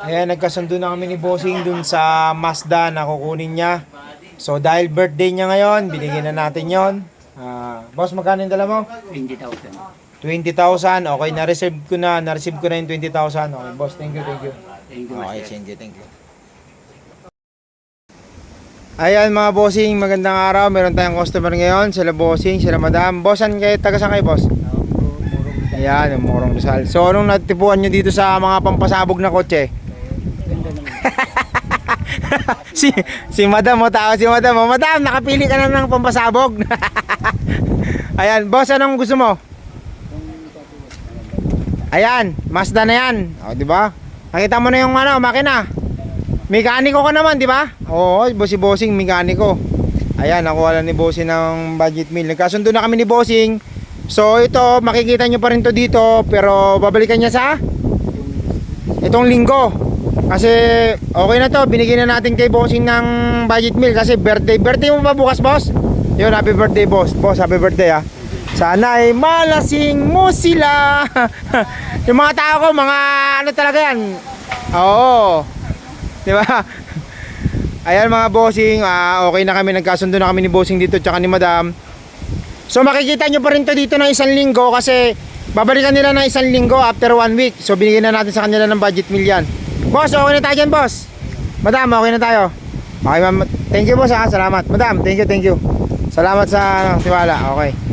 Ayan, nagkasundo na kami ni Bossing dun sa Mazda na kukunin niya. So dahil birthday niya ngayon, binigyan na natin yon. Boss, magkano yung dala mo? 20,000. 20,000. Okay, na-receive ko na yung 20,000. Okay, boss, thank you. Thank you, Okay, Master. thank you. Ayan mga bossing, magandang araw. Meron tayong customer ngayon, sila bossing, sila madam. Bossan kayo, taga saan kayo, boss? Ayan, yung Morong Rizal. So anong natipuan nyo dito sa mga pampasabog na kotse? si madam mo, tao si madam mo. Madam, nakapili ka na ng pampasabog. Ayan, boss, anong gusto mo? Ayan, Mazda na yan. O, di ba? Nakita mo na yung makina. Mekaniko ka naman, di ba? Oo, si Bossing, mekaniko. Ayan, nakuha lang ni Bossing ng budget meal. Nagkasundo na kami ni Bossing. So, ito, makikita nyo pa rin to dito. Pero, babalikan niya sa itong linggo. Kasi, okay na to. Binigyan na natin kay Bossing ng budget meal. Kasi, birthday mo ba bukas, boss? Yun, happy birthday, boss. Boss, happy birthday, ha. Sana ay malasing mo sila. Yung mga tao ko, mga ano talaga yan. Oo. Di ba? Ayan mga bossing, okay na kami, nagkasundo na kami ni Bossing dito tsaka ni madam. So makikita nyo pa rin to dito ng isang linggo kasi babalikan nila ng isang linggo after 1 week. So binigyan na natin sa kanila ng budget meal yan. Boss, okay na tayo dyan, boss. Madam, okay na tayo. Okay, ma'am. Thank you, boss, ha. Salamat. Madam, thank you. Salamat sa tiwala. Okay.